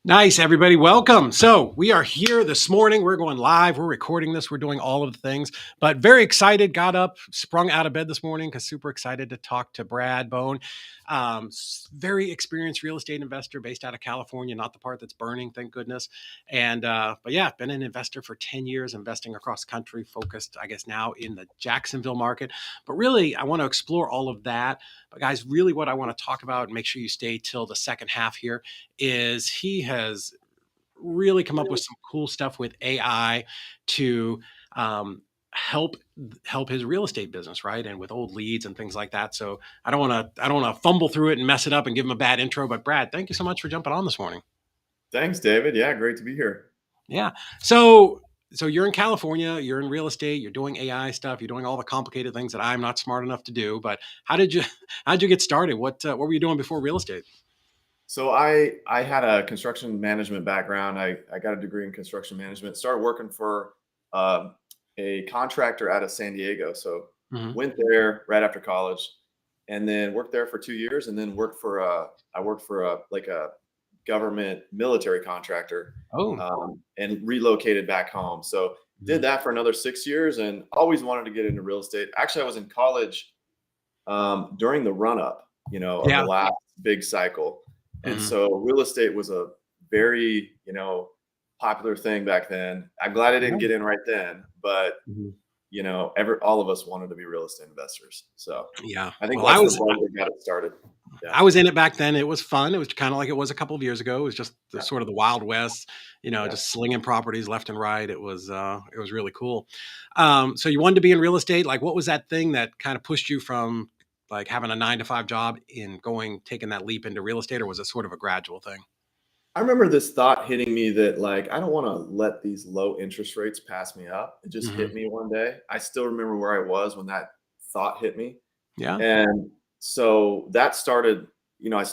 Nice, everybody. Welcome. So, we are here this morning. We're going live. We're recording this. We're doing all of the things, but very excited. Got up, sprung out of bed this morning because super excited to talk to Brad Bone. Very experienced real estate investor based out of California, not the part that's burning, thank goodness. But yeah, been an investor for 10 years, investing across the country, focused, I guess, now in the Jacksonville market. But really, I want to explore all of that. But guys, really what I want to talk about, and make sure you stay till the second half here, is he has really come up with some cool stuff with AI to um, help his real estate business, right? And with old leads and things like that. So I don't want to fumble through it and mess it up and give him a bad intro. But Brad, thank you so much for jumping on this morning. Thanks, David. Yeah, great to be here. Yeah. So you're in California, you're in real estate, you're doing AI stuff, you're doing all the complicated things that I'm not smart enough to do. But how did you get started? What were you doing before real estate? So I had a construction management background. I got a degree in construction management. Started working for um, a contractor out of San Diego. So Hmm. went there right after college, and then worked there for 2 years, and then I worked for a government military contractor, Oh. and relocated back home. So did Mhm. that for another 6 years, and always wanted to get into real estate. Actually, I was in college during the run up, of the Yeah. last big cycle. And Hmm. so real estate was a very, popular thing back then. I'm glad I didn't get in right then, but Mhm. all of us wanted to be real estate investors. So Yeah. I think Well, I that's the was bug that got it started. Yeah. I was in it back then. It was fun. It was kind of like it was a couple of years ago. It was just the Yeah. sort of the Wild West, Yeah. just slinging properties left and right. It was really cool. So you wanted to be in real estate. Like, what was that thing that kind of pushed you from like having a 9 to 5 job in taking that leap into real estate, or was it sort of a gradual thing? I remember this thought hitting me that, like, I don't want to let these low interest rates pass me up. It just Hmm. hit me one day. I still remember where I was when that thought hit me. Yeah. And so that started, I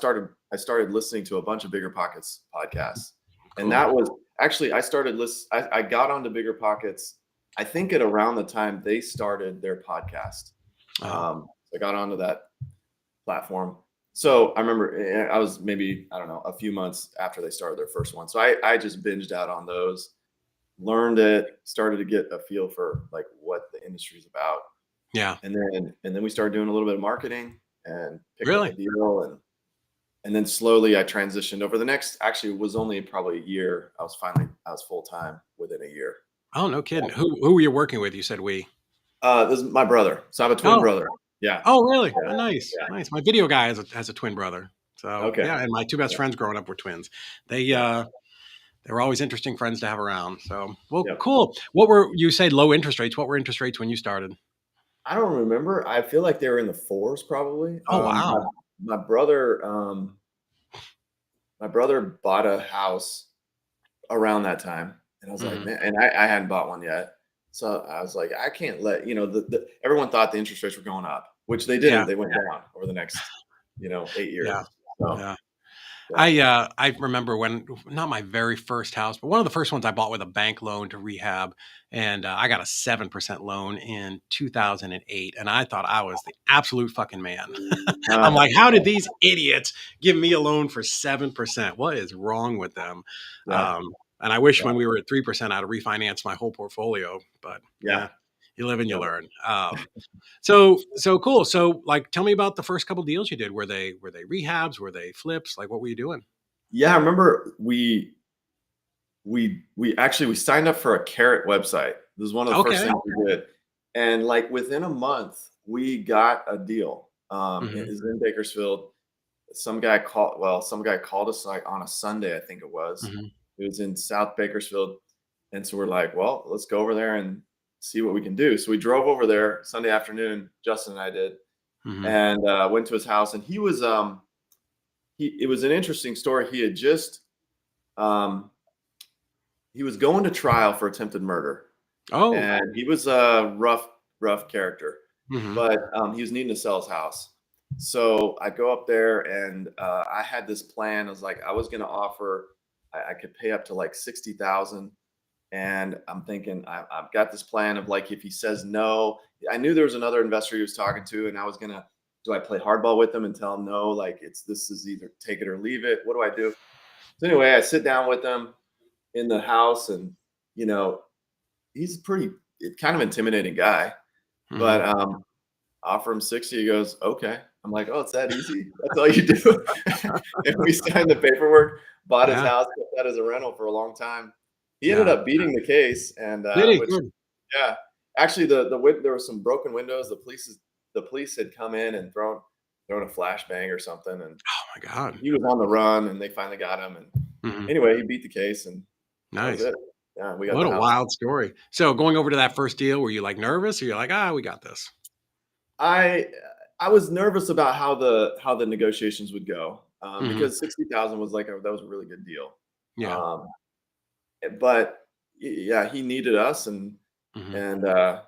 started listening to a bunch of Bigger Pockets podcasts. And Cool. that was actually I got onto Bigger Pockets, I think at around the time they started their podcast. Oh, I got onto that platform. So I remember I was maybe, I don't know, a few months after they started their first one. So I just binged out on those, learned it, started to get a feel for like what the industry's about. yeah. And then we started doing a little bit of marketing and picked up a Really? deal, and then slowly I transitioned over the next, actually it was only probably a year. I was full time within a year. Oh, no kidding. Yeah. Who were you working with? You said we. This is my brother. So I have a twin Oh, brother. Yeah. oh, really? Oh, Yeah. nice, Yeah. nice. My video guy has a twin brother. So Okay. yeah, and my two best Yeah. friends growing up were twins. They Yeah. uh they were always interesting friends to have around. So well, Yep. cool. What were you said low interest rates? What were interest rates when you started? I don't remember. I feel like they were in the fours probably. Oh wow. My brother, my brother bought a house around that time, and I was like, Hmm. man, and I hadn't bought one yet. So I was like, I can't let, everyone thought the interest rates were going up, which they Yeah, didn't. They went down over the next, 8 years. yeah, So yeah. yeah. I remember when not my very first house, but one of the first ones I bought with a bank loan to rehab, and I got a 7% loan in 2008, and I thought I was the absolute fucking man. I'm Uh, like, how did these idiots give me a loan for 7%? What is wrong with them? yeah. And I wish Yeah. when we were at 3%, I'd have refinanced my whole portfolio, but Yeah. you live and you Yeah. learn. So cool. So like, tell me about the first couple deals you did. Were they rehabs? Were they flips? Like, what were you doing? Yeah. I remember we signed up for a Carrot website. This is one of the first Okay. things we did. And like within a month, we got a deal. It Hmm. is in Bakersfield. Some guy called us like on a Sunday, I think it was. Hmm. It was in South Bakersfield. And so we're like, well, let's go over there and see what we can do. So we drove over there Sunday afternoon, Justin and I did, Hmm. and went to his house. And it was an interesting story. Um, he was going to trial for attempted murder, Oh. and he was a rough character, Hmm. but he was needing to sell his house. So I go up there, and I had this plan. I was like, I was going to offer, I could pay up to like 60,000, and I'm thinking I've got this plan of like if he says no, I knew there was another investor he was talking to, and I was do I play hardball with him and tell him no, like this is either take it or leave it? What do I do? So anyway, I sit down with him in the house, and you know, he's a pretty kind of intimidating guy. Hmm. But offer him 60. He goes, okay. I'm like, oh, it's that easy. That's all you do. And we signed the paperwork, bought his Yeah. house, kept that as a rental for a long time. He ended Yeah. up beating the case, and Did he? which Good. yeah, actually there were some broken windows. The police had come in and thrown a flashbang or something, and Oh my God. he was on the run, and they finally got him. And Hmm. anyway, he beat the case, and that was Nice. it. Yeah, we got What the a house. wild story. So going over to that first deal, were you like nervous or you're like, we got this? I I was nervous about how the negotiations would go, Hmm. because 60,000 was like that was a really good deal. Yeah. Um, but yeah, he needed us, Hmm. and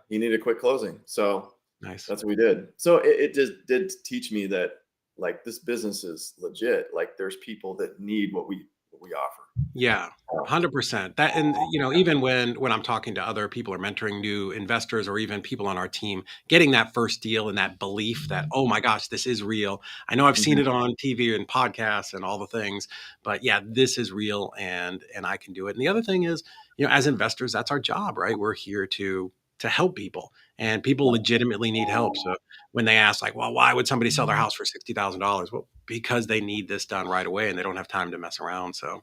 he needed a quick closing, so Nice. that's what we did. So it just did teach me that like this business is legit. Like there's people that need what we offer. Yeah, Uh, 100%. That, and even when I'm talking to other people or mentoring new investors or even people on our team, getting that first deal and that belief that, oh my gosh, this is real. I know I've seen mhm, it on TV and podcasts and all the things, but yeah, this is real and I can do it. And the other thing is, as investors, that's our job, right? We're here to help people and people legitimately need help. So when they ask like, well, why would somebody sell their house for $60,000? Well, because they need this done right away and they don't have time to mess around. So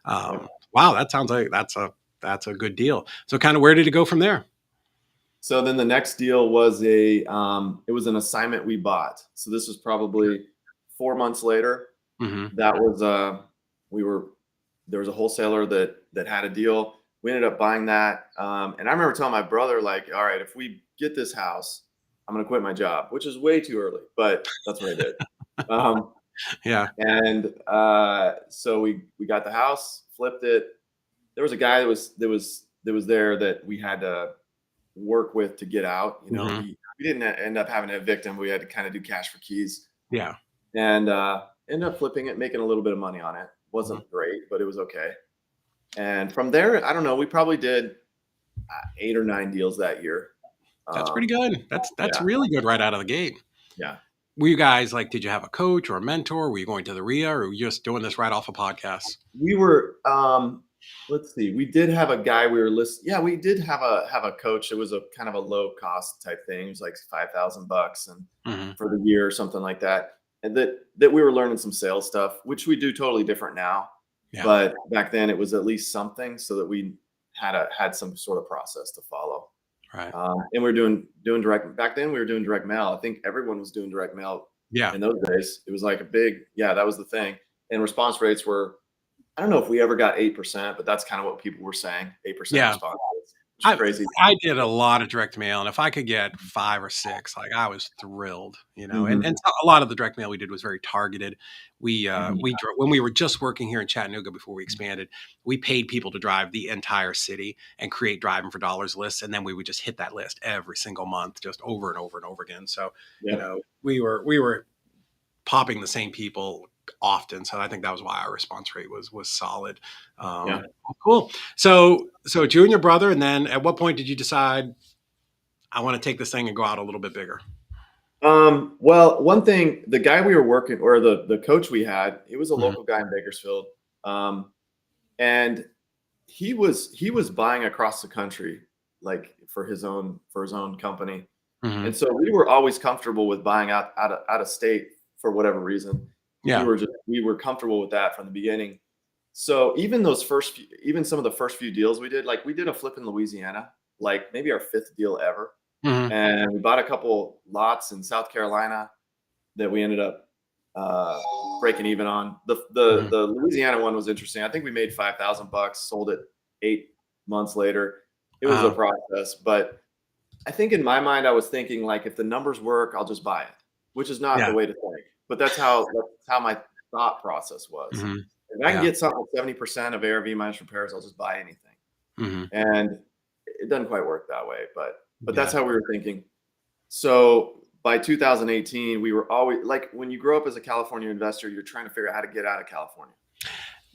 yep. wow, that sounds like that's a good deal. So kind of where did it go from there? So then the next deal was it was an assignment we bought. So this was probably 4 months later. Hmm. That was we were there was a wholesaler that had a deal. We ended up buying that, and I remember telling my brother like, all right, if we get this house, I'm gonna quit my job, which is way too early, but that's what I did. Um, Yeah. and so we got the house, flipped it. There was a guy that was there that we had to work with to get out. You know, Hmm. we didn't end up having to evict him. We had to kind of do cash for keys, Yeah. and ended up flipping it, making a little bit of money on it. Mhm. Wasn't great, but it was okay. And from there, I don't know, we probably did 8 or 9 deals that year. That's pretty Um, good. That's yeah, really good right out of the gate. yeah. Were you guys like, did you have a coach or a mentor? Were you going to the RIA or were you just doing this right off a podcast? We were let's see, we did have a guy we were list yeah, we did have a coach. It was a kind of a low cost type thing. It was like $5,000 and Hmm. for the year or something like that. And that we were learning some sales stuff, which we do totally different now. Yeah. But back then it was at least something so that we had some sort of process to follow. Right. And we were doing direct back then. We were doing direct mail. I think everyone was doing direct mail Yeah. in those days. It was like a big yeah, that was the thing. And response rates were I don't know if we ever got 8%, but that's kind of what people were saying. 8% Yeah. response rates, which is I crazy. I did a lot of direct mail, and if I could get 5 or 6, like, I was thrilled, Mhm, and so a lot of the direct mail we did was very targeted. mhm. We when we were just working here in Chattanooga before we expanded, we paid people to drive the entire city and create driving for dollars lists, and then we would just hit that list every single month just over and over and over again. So, Yep. we were popping the same people often. So I think that was why our response rate was solid. Yeah. Cool. So it's you and your brother, and then at what point did you decide I want to take this thing and go out a little bit bigger? Well, one thing, the guy we were working or the coach we had, he was a Hmm. local guy in Bakersfield. Um, and he was buying across the country like for his own company. And Hmm. so we were always comfortable with buying out of state for whatever reason. Yeah. We were comfortable with that from the beginning. So even some of the first few deals we did, like we did a flip in Louisiana, like maybe our fifth deal ever, Hmm. and we bought a couple lots in South Carolina that we ended up uh, breaking even on. Hmm. The Louisiana one was interesting. I think we made $5,000, sold it 8 months later. It was a Uh, process, but I think in my mind, I was thinking like, if the numbers work, I'll just buy it, which is not the yeah. way to think. But that's how my thought process was. Hmm. If I can Yeah. get something with 70% of ARV minus repairs, I'll just buy anything. Hmm. And it doesn't quite work that way, but that's Yeah. how we were thinking. So by 2018, we were always like when you grow up as a California investor, you're trying to figure out how to get out of California.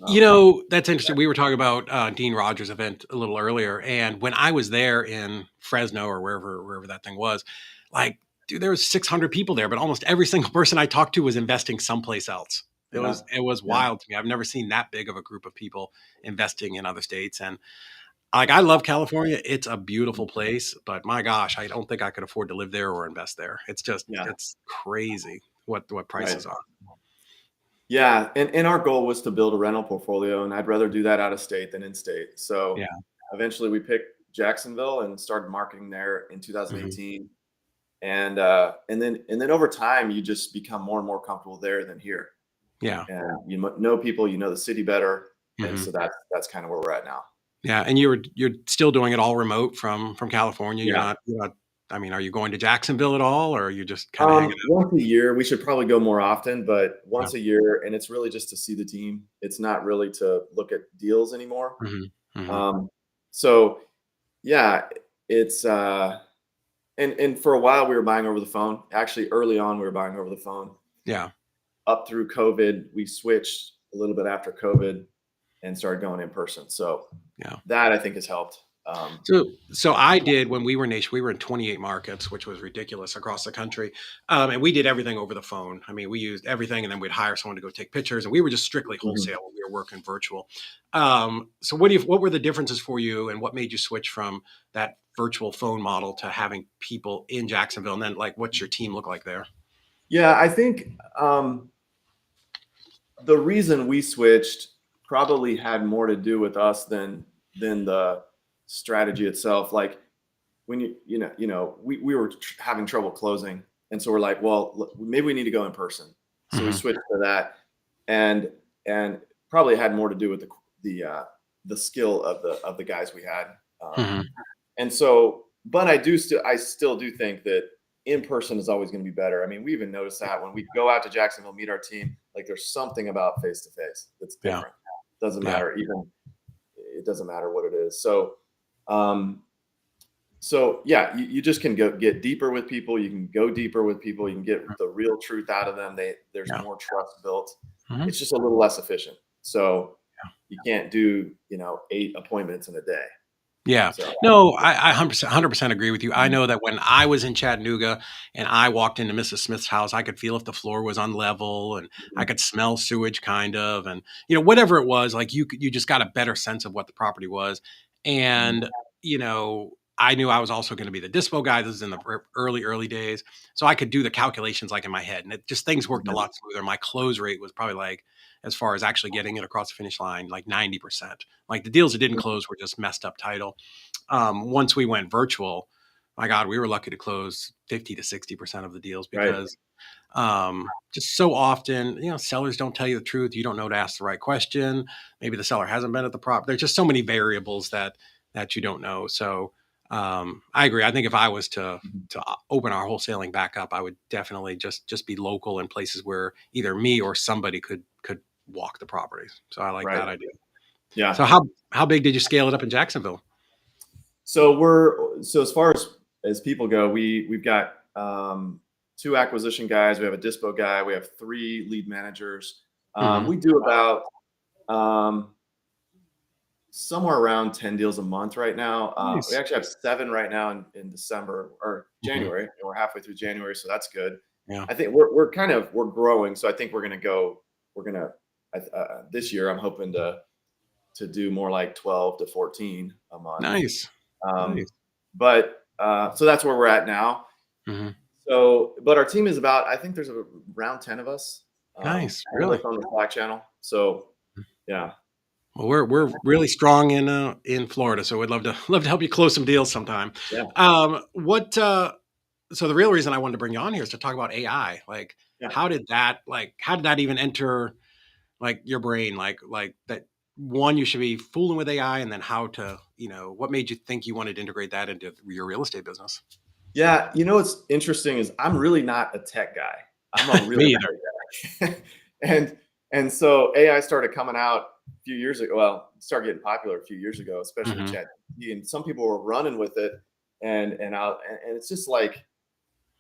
Um, That's interesting. We were talking about Dean Rogers' event a little earlier, and when I was there in Fresno or wherever that thing was, like, dude, there was 600 people there, but almost every single person I talked to was investing someplace else. It Yeah. was it was Yeah. wild to me. I've never seen that big of a group of people investing in other states, and like I love California. It's a beautiful place, but my gosh, I don't think I could afford to live there or invest there. It's just Yeah. it's crazy what Right. prices are. Yeah. And our goal was to build a rental portfolio, and I'd rather do that out of state than in state. So Yeah. eventually we picked Jacksonville and started marketing there in Hmm. 2018. And then over time you just become more and more comfortable there than here. Yeah. And know people, the city better. And Hmm. so that's kind of where we're at now. Yeah. And you're still doing it all remote from California. Yeah. You're not. I mean, are you going to Jacksonville at all, or are you just kind of hanging Once a year, we should probably go more often, but out? once a year, and it's really just to see the team. It's not really to look at deals anymore. Hmm. Hmm. Um, so yeah, it's and for a while we were buying over the phone. Actually, early on we were buying over the phone. Yeah. Up through COVID, we switched a little bit after COVID and started going in person. So Yeah. that I think has helped. So I did when we were nation. We were in 28 markets, which was ridiculous across the country, and we did everything over the phone. I mean, we used everything, and then we'd hire someone to go take pictures, and we were just strictly Mhm. wholesale when we were working virtual. So what were the differences for you, and what made you switch from that virtual phone model to having people in Jacksonville, and then like what's your team look like there? Yeah, I think the reason we switched probably had more to do with us than the strategy itself. Like when we were having trouble closing, and so we're like, well, maybe we need to go in person. So we Hmm. switched to that, and and probably had more to do with the skill of the guys we had. Um, Hmm. and so, but I still do think that in person is always going to be better. I mean, we even noticed that when we go out to Jacksonville, meet our team, like there's something about face to face that's Yeah. different. Doesn't Yeah. matter, even it doesn't matter what it is. Um, so yeah, you just can get deeper with people. You can go deeper with people. You can get the real truth out of them. There's Yeah. more trust built. Hmm. It's just a little less efficient. So you can't do 8 appointments in a day. Yeah. So No, I 100% agree with you. I know that when I was in Chattanooga and I walked into Mrs. Smith's house, I could feel if the floor was unlevel and I mhm, could smell sewage kind of, and whatever it was, like you just got a better sense of what the property was. mhm, And I knew I was also going to be the dispo guy. This is in the early days. So I could do the calculations like in my head, and it just things worked a mhm, lot smoother. My close rate was probably like, as far as actually getting it across the finish line, like 90%. Like the deals that didn't mhm, close were just messed up title. Once we went virtual, my God, we were lucky to close 50 to 60% of the deals right. because just so often, sellers don't tell you the truth. You don't know to ask the right question. Maybe the seller hasn't been at the prop. There's just so many variables that you don't know. So I agree. I think if I was to Mhm. open our wholesaling back up, I would definitely just be local in places where either me or somebody could walk the properties. So I like Right. that idea. Yeah. So how big did you scale it up in Jacksonville? So as far as people go, we've got 2 acquisition guys. We have a dispo guy. We have 3 lead managers. Hmm. We do about um, somewhere around 10 deals a month right now. We Nice. actually have 7 right now in December or Hmm. January, and we're halfway through January, so that's good. Yeah. I think we're growing, so I think we're gonna this year. I'm hoping to do more like 12 to 14 a month. Nice. Um, Nice. but so that's where we're at now. Hmm. So, but our team is about, I think there's around 10 of us, Nice. all of us Really. on the Slack channel. So yeah, Well, we're really strong in Florida, so we'd love to help you close some deals sometime. yeah, What So the real reason I wanted to bring you on here is to talk about AI. Like, yeah. how did that even enter like your brain? Like that one, you should be fooling with AI, and then how to, what made you think you wanted to integrate that into your real estate business? Yeah. What's interesting is I'm really not a tech guy. I'm a real Me either. estate guy. and, and so AI started coming out a few years ago. Well, it started getting popular a few years ago, especially with Hmm. ChatGPT, and some people were running with it and it's just like,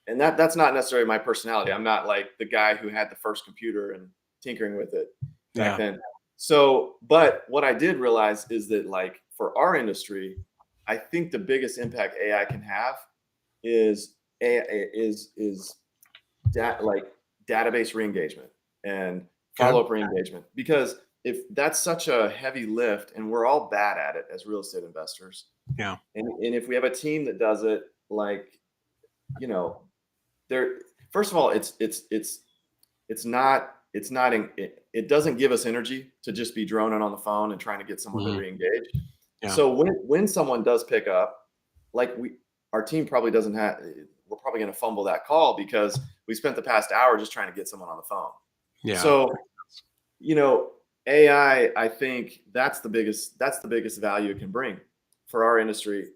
and that's not necessarily my personality. I'm not like the guy who had the first computer and tinkering with it back Yeah. then. So, but what I did realize is that like for our industry, I think the biggest impact AI can have is AI is like database reengagement. And Okay. follow-up re-engagement, because if that's such a heavy lift and we're all bad at it as real estate investors, Yeah. and if we have a team that does it, like, you know, there, first of all, it's not it doesn't give us energy to just be droning on the phone and trying to get someone to Hmm. re-engage. Yeah. So when someone does pick up, like, our team probably doesn't have, we're probably going to fumble that call because we spent the past hour just trying to get someone on the phone. Yeah. So, you know, AI, I think that's the biggest value it can bring for our industry,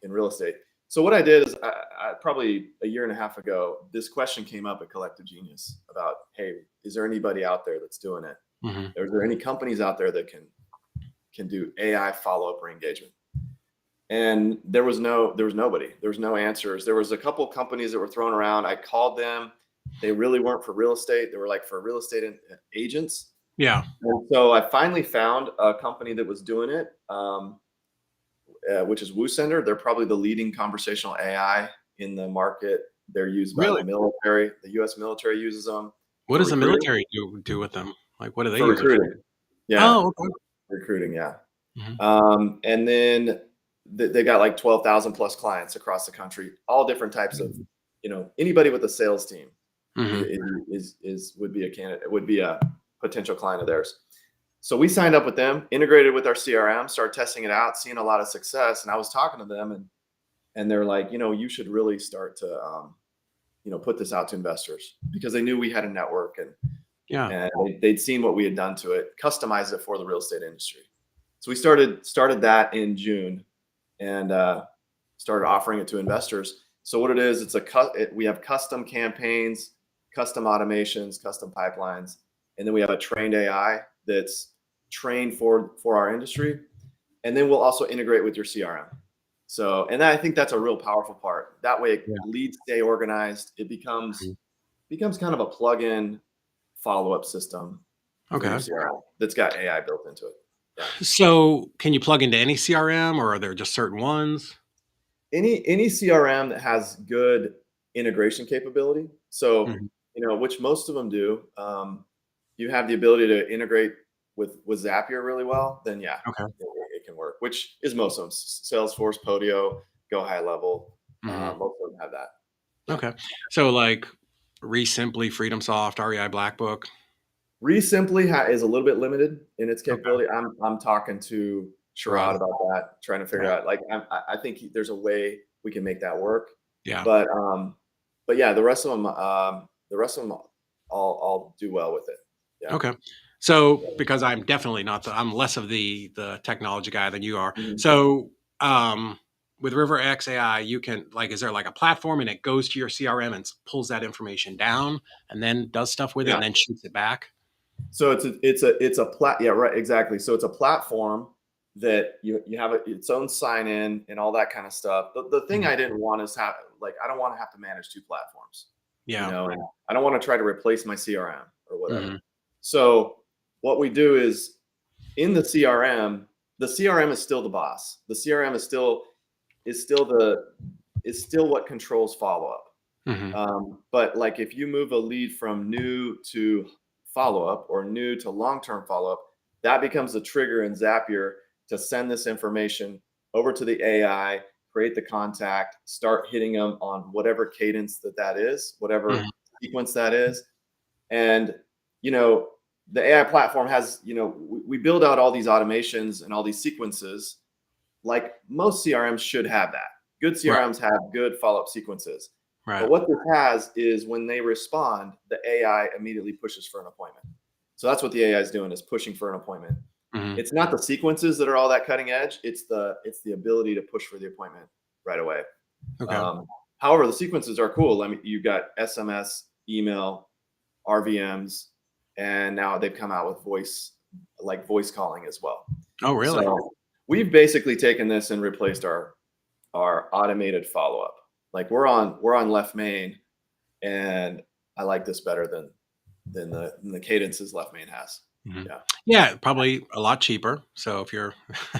in real estate. So what I did is, I probably a year and a half ago, this question came up at Collective Genius about, hey, is there anybody out there that's doing it? Hmm. Are there any companies out there that can do AI follow-up re-engagement? And there was nobody. There was no answers. There was a couple of companies that were thrown around. I called them. They really weren't for real estate. They were like for real estate agents. Yeah. And so I finally found a company that was doing it, which is WooSender. They're probably the leading conversational AI in the market. They're used by Really? the military. The U.S. military uses them What for does the recruiting. military do with them? Like, what do they For use it for? recruiting, yeah, Oh, okay. recruiting, yeah. Hmm. And then they got like 12,000 plus clients across the country, all different types of, anybody with a sales team Hmm. would be a candidate, would be a potential client of theirs. So we signed up with them, integrated with our CRM, started testing it out, seeing a lot of success. And I was talking to them, and they're like, you should really start to, put this out to investors, because they knew we had a network, Yeah. and they'd seen what we had done to it, customized it for the real estate industry. So we started that in June, and started offering it to investors. So what it is, we have custom campaigns, custom automations, custom pipelines, and then we have a trained AI that's trained for our industry, and then we'll also integrate with your CRM. So, and I think that's a real powerful part. That way, Yeah. leads stay organized. It becomes kind of a plug-in follow-up system for your Okay. CRM that's got AI built into it. Yeah. So, can you plug into any CRM, or are there just certain ones? Any CRM that has good integration capability. So, Mhm. which most of them do. You have the ability to integrate with Zapier really well. Then yeah, Okay. it can work. Which is most of them: Salesforce, Podio, Go High Level. Mhm. Most of them have that. Yeah. Okay. So, like, ReSimply, FreedomSoft, REI Blackbook. ReSimply is a little bit limited in its Okay. capability. I'm talking to Sherrod. Sherrod about that, trying to figure Yeah. out, like, I think there's a way we can make that work. Yeah. But yeah, the rest of them, I'll do well with it. Yeah. Okay. So, because I'm definitely not I'm less of the technology guy than you are. Mhm. So, with RiverX AI, you can, like, is there like a platform and it goes to your CRM and pulls that information down and then does stuff with it Yeah. and then shoots it back? So yeah, right, exactly. So it's a platform that you have its own sign in and all that kind of stuff. The thing Mhm. I didn't want is I don't want to have to manage two platforms, Yeah. and I don't want to try to replace my CRM or whatever. Hmm. So what we do is, in the CRM is still the boss. The CRM is still what controls follow up. Hmm. But like, if you move a lead from new to follow up or new to long term follow up, that becomes the trigger in Zapier to send this information over to the AI, create the contact, start hitting them on whatever cadence that is, whatever Hmm. sequence that is. And, you know, the AI platform has, we build out all these automations and all these sequences, like most CRMs should have that. Good Right. CRMs have good follow up sequences. But Right. what this has is, when they respond, the AI immediately pushes for an appointment. So that's what the AI is doing, is pushing for an appointment. Hmm. It's not the sequences that are all that cutting edge. It's the ability to push for the appointment right away. Okay. Um, However, the sequences are cool. I mean, you've got SMS, email, RVMs, and now they've come out with voice calling as well. Oh, really? So we've basically taken this and replaced our automated follow up. Like, we're on left main, and I like this better than the cadences left main has. Mhm. Yeah. Yeah, probably a lot cheaper. So if you're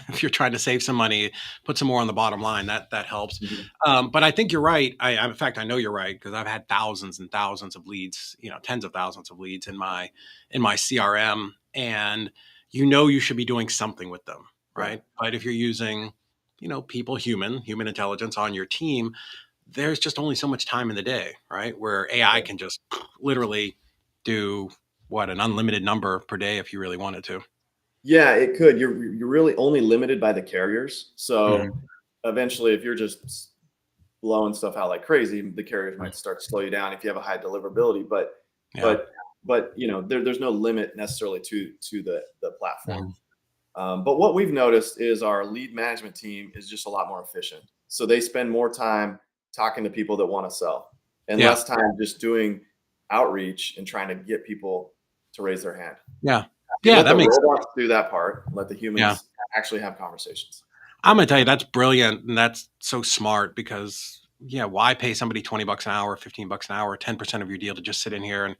if you're trying to save some money, put some more on the bottom line. That helps. Mhm. But I think you're right. In fact, I know you're right because I've had thousands and thousands of leads, tens of thousands of leads in my CRM, and you should be doing something with them, Yeah. right? But if you're using, human intelligence on your team, there's just only so much time in the day, right? Where AI Yeah. can just literally do what an unlimited number per day if you really wanted to. Yeah, it could. You're really only limited by the carriers. So Mhm. eventually, if you're just blowing stuff out like crazy, the carriers might start to slow you down if you have a high deliverability. But Yeah. but but there's no limit necessarily to the platform. Mhm. But what we've noticed is our lead management team is just a lot more efficient. So they spend more time talking to people that want to sell and Yeah. less time just doing outreach and trying to get people to raise their hand. Yeah. You Yeah. let That the makes sense. robots do that part, let the Yeah. humans actually have conversations. I'm gonna tell you that's brilliant and that's so smart because yeah, why pay somebody $20 an hour, $15 an hour, 10% of your deal to just sit in here and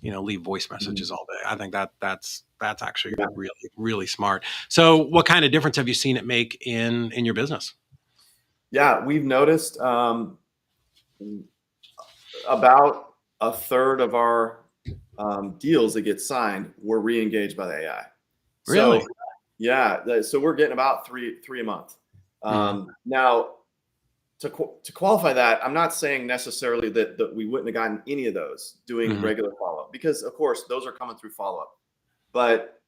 leave voice messages Mhm. all day? I think that's actually Yeah. really, really smart. So what kind of difference have you seen it make in your business? Yeah, we've noticed about a third of our deals that get signed were re-engaged by the AI. Really? So yeah, so we're getting about three a month. Hmm. Now, to qualify that, I'm not saying necessarily that we wouldn't have gotten any of those doing Hmm. regular follow up because, of course, those are coming through follow up. But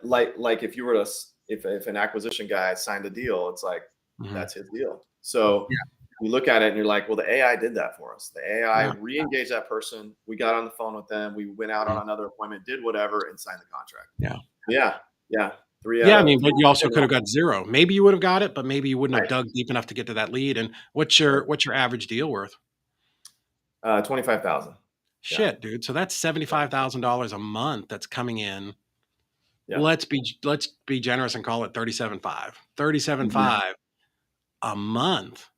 like if you were to if an acquisition guy signed a deal, it's like Hmm. that's his deal. So Yeah. you look at it and you're like, well, the AI did that for us. The AI Yeah. re-engaged that person. We got on the phone with them. We went out on Mhm. another appointment, did whatever, and signed the contract. Yeah. Yeah, yeah. Three out Yeah, I of mean, but you also three. could have got 0. Maybe you would have got it, but maybe you wouldn't have Right. dug deep enough to get to that lead, and what's your average deal worth? 25,000. Yeah, Shit, dude, so that's $75,000 a month that's coming in. yeah. Let's be generous and call it 37.5. Mhm. 37.5 a month,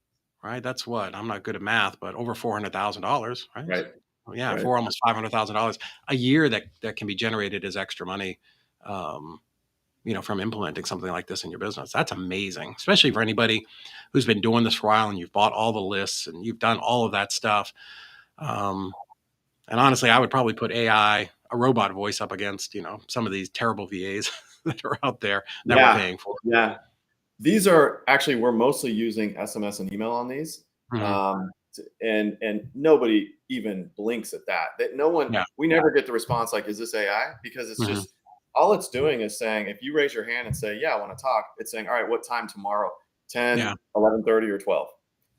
right? That's what? I'm not good at math, but over $400,000, right? Right, Well, yeah, right. for almost $500,000 a year that can be generated as extra money, um, from implementing something like this in your business. That's amazing, especially for anybody who's been doing this for a while and you've bought all the lists and you've done all of that stuff. Um, and honestly, I would probably put AI, a robot voice, up against some of these terrible VAs that are out there that we're Yeah, paying for. yeah. These are actually we're mostly using SMS and email on these, Mhm. and nobody even blinks at that. That no one Yeah. we never get the response like, "Is this AI?" Because it's Mhm. just all it's doing is saying, if you raise your hand and say, "Yeah, I want to talk," it's saying, "All right, what time tomorrow? Yeah. 10, 11:30, or 12."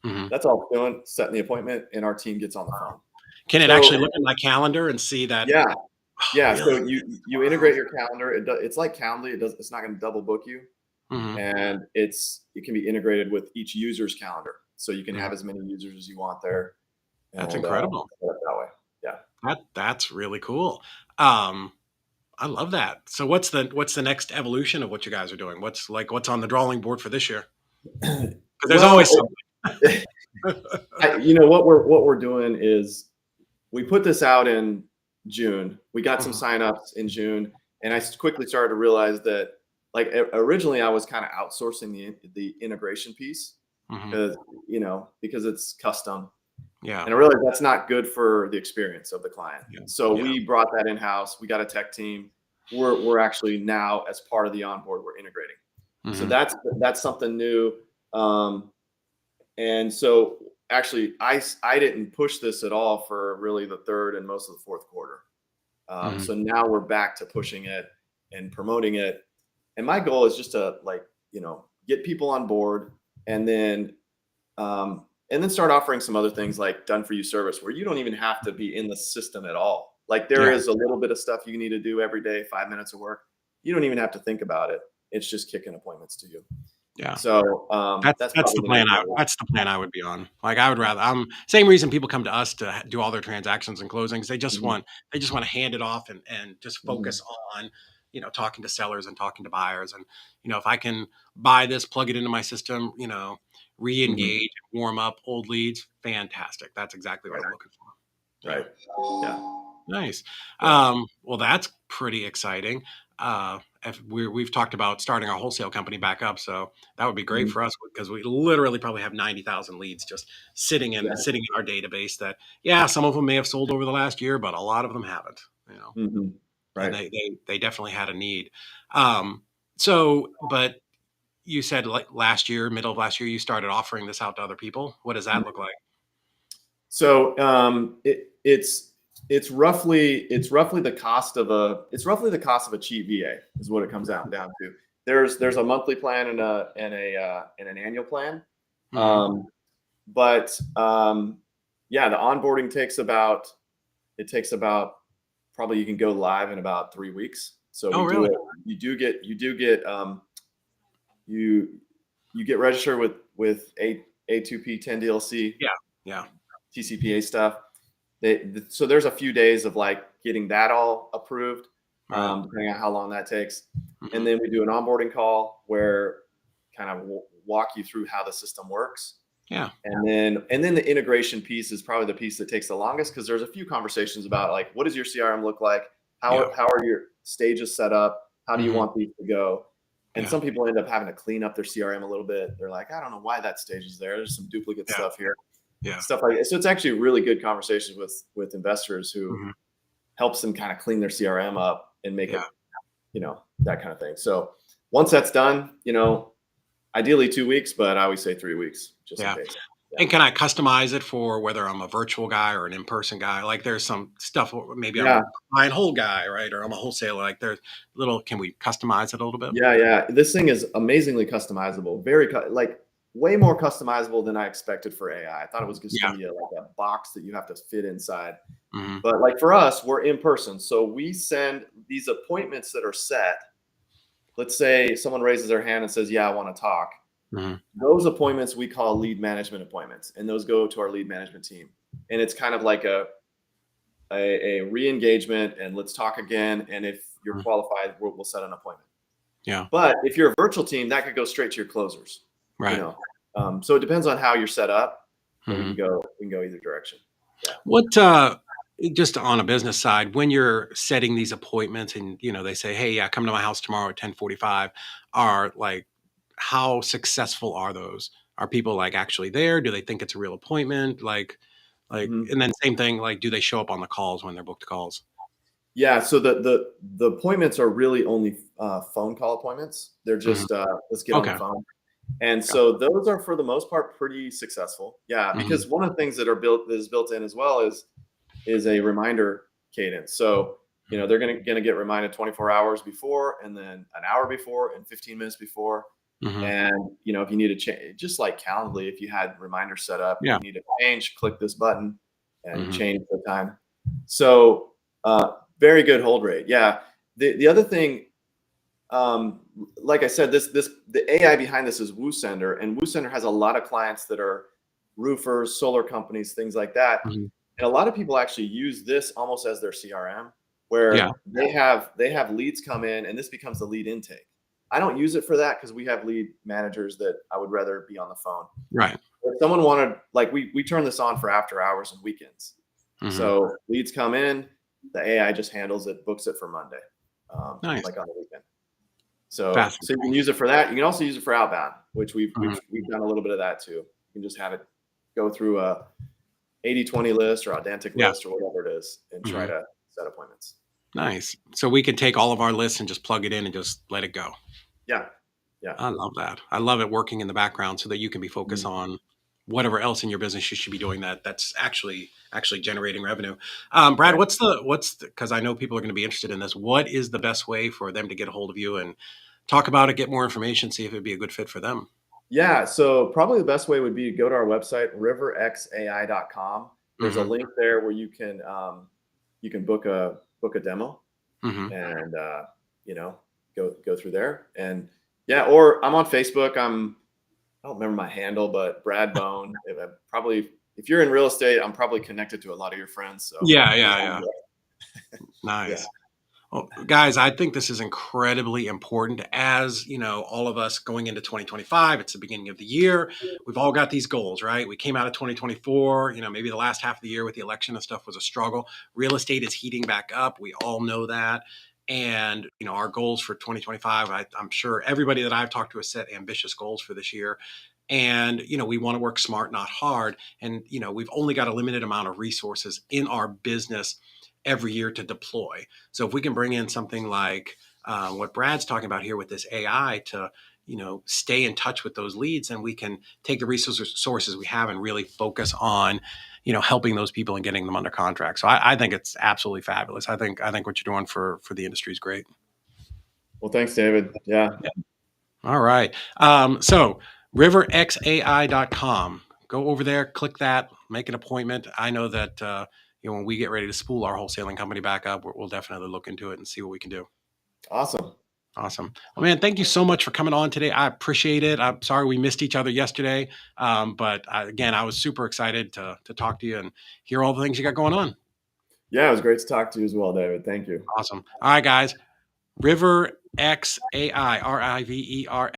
Mhm. That's all it's doing, setting the appointment, and our team gets on the phone. Can it So actually look at my calendar and see that? yeah, Oh, yeah. really? So you Wow. integrate your calendar. It's like Calendly. It's not going to double book you, Mhm. and it can be integrated with each user's calendar, so you can Mhm. have as many users as you want there, That's and incredible. set it that way. That's really cool. Um, I love that. So what's the next evolution of what you guys are doing? What's on the drawing board for this year? Yeah. Because there's Well, always something. what we're doing is we put this out in June. We got some Mhm. signups in June, and I quickly started to realize that, like, originally I was kind of outsourcing the integration piece Mhm. because it's custom. Yeah. And I realized that's not good for the experience of the client. Yeah. So Yeah. we brought that in house. We got a tech team. We're actually now, as part of the onboard, we're integrating. So Mhm. that's something new. Um, and so actually, I didn't push this at all for really the third and most of the fourth quarter. Mhm. So now we're back to pushing it and promoting it. And my goal is just to, like, get people on board, and then start offering some other things like done for you service where you don't even have to be in the system at all. Like, there Yeah. is a little bit of stuff you need to do every day, 5 minutes of work. You don't even have to think about it. It's just kicking appointments to you. Yeah. So That's that's that's probably the the plan next I level. that's the plan I would be on. Like, I would rather same reason people come to us to do all their transactions and closings. They just Mhm, want they just want to hand it off and just mhm, focus on, talking to sellers and talking to buyers. And, if I can buy this, plug it into my system, mhm. re-engage, warm up old leads, fantastic. That's exactly what Right, I'm looking for. Yeah. right. Yeah. Nice. Yeah. Well, that's pretty exciting. If we've talked about starting our wholesale company back up, so that would be great Mhm. for us because we literally probably have 90,000 leads just Yeah. sitting in our database. That yeah, some of them may have sold over the last year, but a lot of them haven't. You know, Mhm. and Right. they definitely had a need. Um, so, but you said like last year, middle of last year, you started offering this out to other people. What does that look like? So it's roughly the cost of a cheap VA is what it comes down to. There's a monthly plan and an annual plan. Hmm. Um, but yeah, the onboarding takes about probably you can go live in about 3 weeks. So Oh, we do really? it. You you get registered with A2P 10 DLC Yeah, yeah, TCPA stuff. So there's a few days of like getting that all approved, right. depending on how long that takes, and Hmm. then we do an onboarding call where kind of walk you through how the system works, Yeah, and then the integration piece is probably the piece that takes the longest because there's a few conversations about like what does your CRM look like, yeah, how are your stages set up, how do you hmm, want these to go, and yeah, some people end up having to clean up their CRM a little bit. They're like, I don't know why that stage is there. There's some duplicate yeah, stuff here, yeah. stuff like that. So it's actually really good conversations with investors who Hmm. helps them kind of clean their CRM up and make Yeah. it, that kind of thing. So once that's done, ideally 2 weeks, but I always say 3 weeks just in Yeah. case. Yeah. And can I customize it for whether I'm a virtual guy or an in-person guy? Like there's some stuff, maybe I'm a Yeah. buy and hold guy, right? Or I'm a wholesaler. Like there's little, can we customize it a little bit? Yeah. Yeah. This thing is amazingly customizable, like way more customizable than I expected for AI. I thought it was just Yeah. going to be like a box that you have to fit inside. Hmm. But like for us, we're in person. So we send these appointments that are set. Let's say someone raises their hand and says, yeah, I want to talk. Hmm. Those appointments we call lead management appointments, and those go to our lead management team. And it's kind of like a re-engagement and let's talk again. And if you're qualified, we'll set an appointment. Yeah. But if you're a virtual team, that could go straight to your closers. You Right. know, so it depends on how you're set up, and we Hmm. can go either direction. Yeah. What, just on a business side, when you're setting these appointments and, they say, hey, yeah, come to my house tomorrow at 10:45, are like, how successful are those? Are people like actually there? Do they think it's a real appointment? Mhm. And then same thing, like, do they show up on the calls when they're booked calls? Yeah. So the appointments are really only phone call appointments. They're Mhm. just let's get on the Okay. phone. And Gotcha. so those are for the most part pretty successful. Yeah, Mhm. because one of the things that is built in as well is a reminder cadence. So, Mhm. they're gonna get reminded 24 hours before, and then an hour before, and 15 minutes before. Mhm. And if you need to change, just like Calendly, if you had reminders set up, Yeah. you need to change, click this button, and you Mhm. change the time. So, very good hold rate. Yeah. The other thing, like I said, the AI behind this is WooSender, and WooSender has a lot of clients that are roofers, solar companies, things like that. Mhm. And a lot of people actually use this almost as their CRM, Yeah. where they have leads come in, and this becomes the lead intake. I don't use it for that because we have lead managers that I would rather be on the phone. Right. If someone wanted, like we turn this on for after hours and weekends. Mhm. So leads come in, the AI just handles it, books it for Monday, Nice. like on the weekend. So you Fascinating. can use it for that. You can also use it for outbound, which we've Mhm. we've we've done a little bit of that too. You can just have it go through a 80/20 list or Authentic Yeah. list or whatever it is and try Mhm. to set appointments. Nice. So we can take all of our lists and just plug it in and just let it go. Yeah. Yeah. I love that. I love it working in the background so that you can be focused Mhm. on whatever else in your business you should be doing that's actually generating revenue. Brad, Right. what's because I know people are going to be interested in this. What is the best way for them to get a hold of you and talk about it, get more information, see if it'd be a good fit for them? Yeah. So probably the best way would be to go to our website, riverxai.com. There's a Hmm. link there where you can book a demo Hmm. and go through there. And yeah, or I'm on Facebook. I don't remember my handle, but Brad Bone. Probably if you're in real estate, I'm probably connected to a lot of your friends. So Yeah, just yeah, yeah. yeah. Nice. Well, guys, I think this is incredibly important as, all of us going into 2025. It's the beginning of the year. We've all got these goals, right? We came out of 2024, maybe the last half of the year with the election and stuff was a struggle. Real estate is heating back up. We all know that. And, our goals for 2025, I'm sure everybody that I've talked to has set ambitious goals for this year. And, we want to work smart, not hard. And, we've only got a limited amount of resources in our business every year to deploy. So if we can bring in something like what Brad's talking about here with this AI to, stay in touch with those leads, and we can take the resources we have and really focus on, helping those people and getting them under contract. So I think it's absolutely fabulous. I think what you're doing for the industry is great. Well, thanks, David. Yeah. All right. So riverxai.com. Go over there, click that, make an appointment. I know that when we get ready to spool our wholesaling company back up, we'll definitely look into it and see what we can do. Awesome. Awesome. Well, man, thank you so much for coming on today. I appreciate it. I'm sorry we missed each other yesterday, but again, I was super excited to talk to you and hear all the things you got going on. Yeah, it was great to talk to you as well, David. Thank you. Awesome. All right, guys. River XAI, RIVER